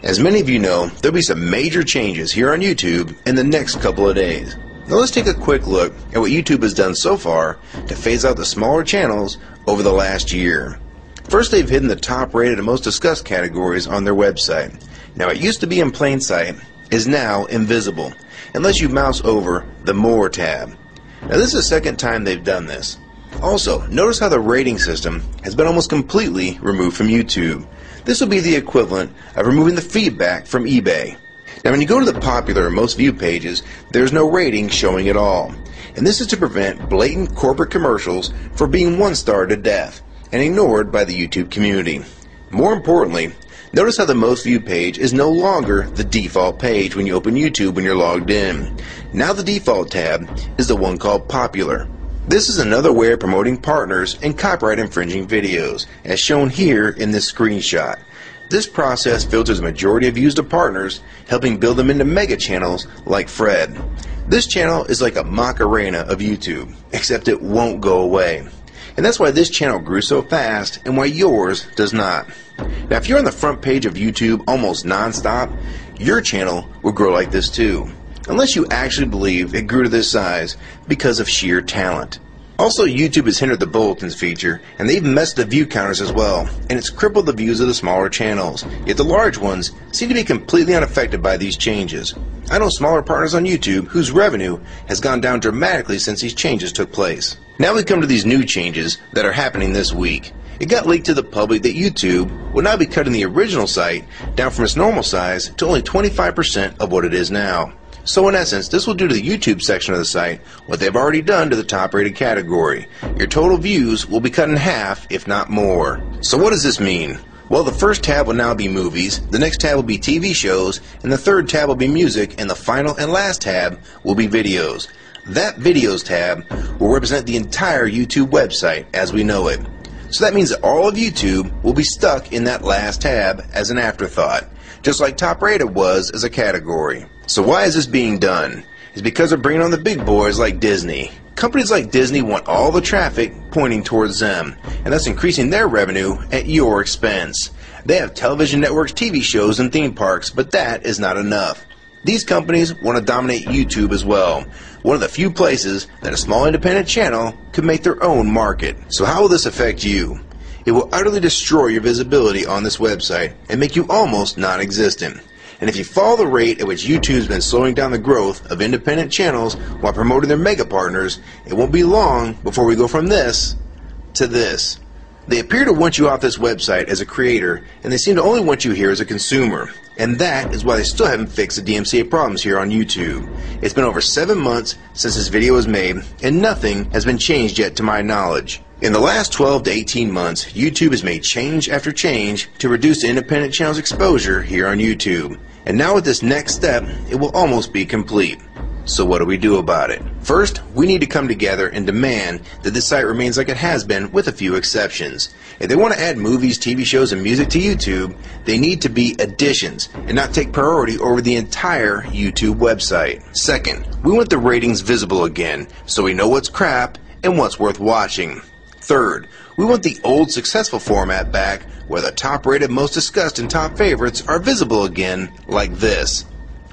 As many of you know, there'll be some major changes here on YouTube in the next couple of days. Now let's take a quick look at what YouTube has done so far to phase out the smaller channels over the last year. First, they've hidden the top rated and most discussed categories on their website. Now it used to be in plain sight, is now invisible, unless you mouse over the More tab. Now this is the second time they've done this. Also, notice how the rating system has been almost completely removed from YouTube. This will be the equivalent of removing the feedback from eBay. Now when you go to the popular or most viewed pages, there's no rating showing at all. And this is to prevent blatant corporate commercials for being one-starred to death and ignored by the YouTube community. More importantly, notice how the most viewed page is no longer the default page when you open YouTube when you're logged in. Now the default tab is the one called Popular. This is another way of promoting partners and copyright infringing videos, as shown here in this screenshot. This process filters the majority of views to partners, helping build them into mega channels like Fred. This channel is like a Macarena of YouTube, except it won't go away. And that's why this channel grew so fast and why yours does not. Now if you're on the front page of YouTube almost non-stop, your channel will grow like this too. Unless you actually believe it grew to this size because of sheer talent. Also, YouTube has hindered the bulletins feature, and they've messed the view counters as well, and it's crippled the views of the smaller channels. Yet the large ones seem to be completely unaffected by these changes. I know smaller partners on YouTube whose revenue has gone down dramatically since these changes took place. Now we come to these new changes that are happening this week. It got leaked to the public that YouTube will now be cutting the original site down from its normal size to only 25% of what it is now. So in essence, this will do to the YouTube section of the site what they've already done to the top rated category. Your total views will be cut in half, if not more. So what does this mean? Well, the first tab will now be movies, the next tab will be TV shows, and the third tab will be music, and the final and last tab will be videos. That videos tab will represent the entire YouTube website as we know it. So that means that all of YouTube will be stuck in that last tab as an afterthought, just like top rated was as a category. So why is this being done? It's because they're bringing on the big boys like Disney. Companies like Disney want all the traffic pointing towards them, and thus increasing their revenue at your expense. They have television networks, TV shows, and theme parks, but that is not enough. These companies want to dominate YouTube as well, one of the few places that a small independent channel could make their own market. So how will this affect you? It will utterly destroy your visibility on this website and make you almost non-existent. And if you follow the rate at which YouTube's been slowing down the growth of independent channels while promoting their mega partners, it won't be long before we go from this to this. They appear to want you off this website as a creator, and they seem to only want you here as a consumer. And that is why they still haven't fixed the DMCA problems here on YouTube. It's been over 7 months since this video was made, and nothing has been changed yet to my knowledge. In the last 12 to 18 months, YouTube has made change after change to reduce the independent channel's exposure here on YouTube. And now with this next step, it will almost be complete. So what do we do about it? First, we need to come together and demand that this site remains like it has been with a few exceptions. If they want to add movies, TV shows, and music to YouTube, they need to be additions and not take priority over the entire YouTube website. Second, we want the ratings visible again so we know what's crap and what's worth watching. Third, we want the old successful format back where the top rated, most discussed, and top favorites are visible again like this.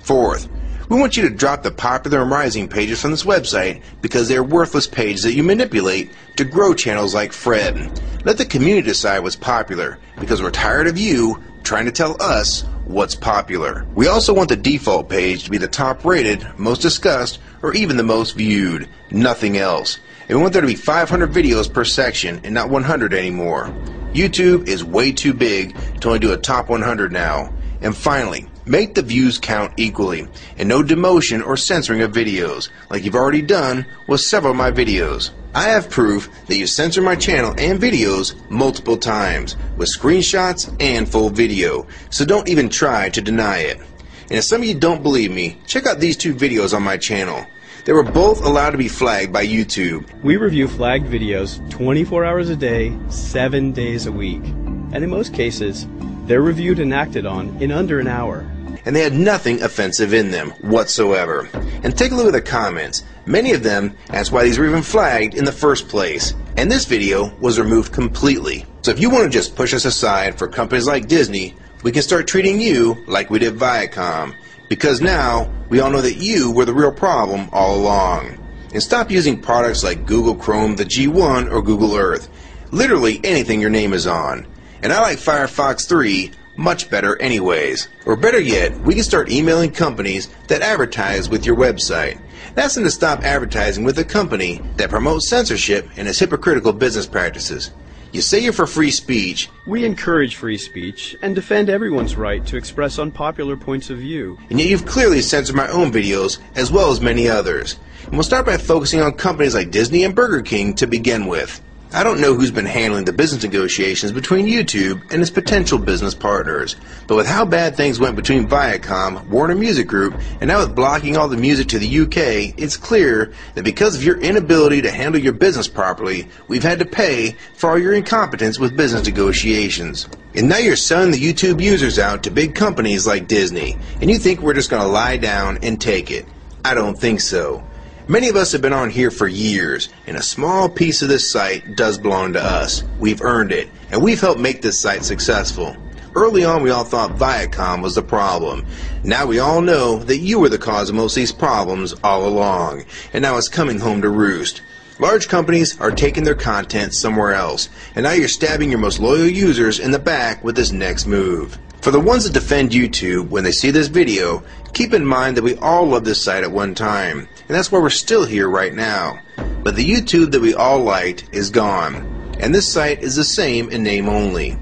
Fourth, we want you to drop the popular and rising pages from this website because they are worthless pages that you manipulate to grow channels like Fred. Let the community decide what's popular because we're tired of you trying to tell us what's popular. We also want the default page to be the top rated, most discussed, or even the most viewed. Nothing else. And we want there to be 500 videos per section and not 100 anymore. YouTube is way too big to only do a top 100 now. And finally, make the views count equally, and no demotion or censoring of videos, like you've already done with several of my videos. I have proof that you censor my channel and videos multiple times, with screenshots and full video, so don't even try to deny it. And if some of you don't believe me, check out these two videos on my channel. They were both allowed to be flagged by YouTube. We review flagged videos 24 hours a day, 7 days a week. And in most cases, they're reviewed and acted on in under an hour. And they had nothing offensive in them whatsoever. And take a look at the comments. Many of them asked why these were even flagged in the first place. And this video was removed completely. So if you want to just push us aside for companies like Disney, we can start treating you like we did Viacom, because now we all know that you were the real problem all along. And stop using products like Google Chrome, the G1, or Google Earth. Literally anything your name is on. And I like Firefox 3 much better anyways. Or better yet, we can start emailing companies that advertise with your website. That's to stop advertising with a company that promotes censorship and has hypocritical business practices. You say you're for free speech. We encourage free speech and defend everyone's right to express unpopular points of view. And yet you've clearly censored my own videos as well as many others. And we'll start by focusing on companies like Disney and Burger King to begin with. I don't know who's been handling the business negotiations between YouTube and its potential business partners, but with how bad things went between Viacom, Warner Music Group, and now with blocking all the music to the UK, it's clear that because of your inability to handle your business properly, we've had to pay for all your incompetence with business negotiations. And now you're selling the YouTube users out to big companies like Disney, and you think we're just going to lie down and take it. I don't think so. Many of us have been on here for years, and a small piece of this site does belong to us. We've earned it, and we've helped make this site successful. Early on, we all thought Viacom was the problem. Now we all know that you were the cause of most of these problems all along, and now it's coming home to roost. Large companies are taking their content somewhere else, and now you're stabbing your most loyal users in the back with this next move. For the ones that defend YouTube when they see this video, keep in mind that we all loved this site at one time, and that's why we're still here right now. But the YouTube that we all liked is gone, and this site is the same in name only.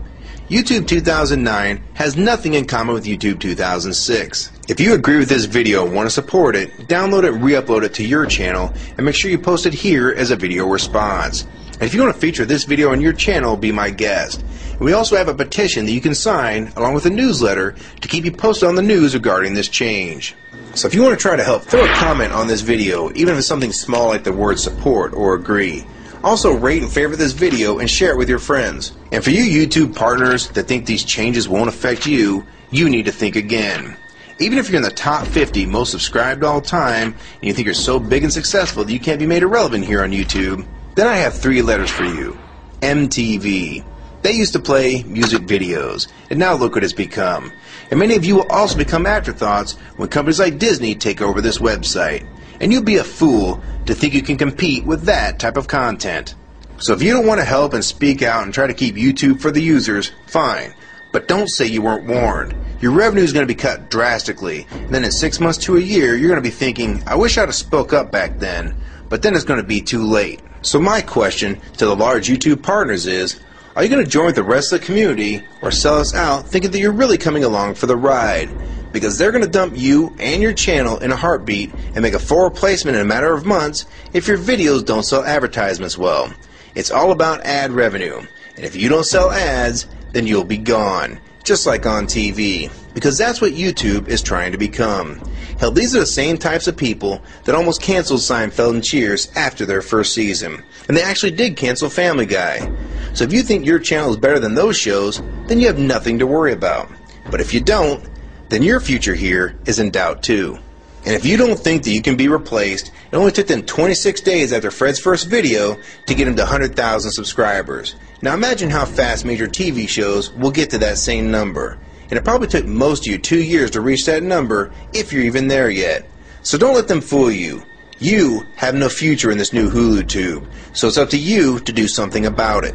YouTube 2009 has nothing in common with YouTube 2006. If you agree with this video and want to support it, download it and re-upload it to your channel, and make sure you post it here as a video response. And if you want to feature this video on your channel, be my guest. And we also have a petition that you can sign along with a newsletter to keep you posted on the news regarding this change. So if you want to try to help, throw a comment on this video, even if it's something small like the word support or agree. Also rate and favorite this video and share it with your friends. And for you YouTube partners that think these changes won't affect you, you need to think again. Even if you're in the top 50 most subscribed all time, and you think you're so big and successful that you can't be made irrelevant here on YouTube, then I have 3 letters for you. MTV. They used to play music videos, and now look what it's become. And many of you will also become afterthoughts when companies like Disney take over this website. And you'll be a fool to think you can compete with that type of content. So if you don't want to help and speak out and try to keep YouTube for the users, fine. But don't say you weren't warned. Your revenue is going to be cut drastically, and then in 6 months to a year, you're going to be thinking, I wish I'd have spoke up back then. But then it's going to be too late. So my question to the large YouTube partners is, are you going to join with the rest of the community or sell us out thinking that you're really coming along for the ride? Because they're going to dump you and your channel in a heartbeat and make a full replacement in a matter of months if your videos don't sell advertisements well. It's all about ad revenue. And if you don't sell ads, then you'll be gone. Just like on TV. Because that's what YouTube is trying to become. Hell, these are the same types of people that almost canceled Seinfeld and Cheers after their first season. And they actually did cancel Family Guy. So if you think your channel is better than those shows, then you have nothing to worry about. But if you don't, then your future here is in doubt too. And if you don't think that you can be replaced, it only took them 26 days after Fred's first video to get him to 100,000 subscribers. Now imagine how fast major TV shows will get to that same number. And it probably took most of you 2 years to reach that number, if you're even there yet. So don't let them fool you. You have no future in this new Hulu tube, so it's up to you to do something about it.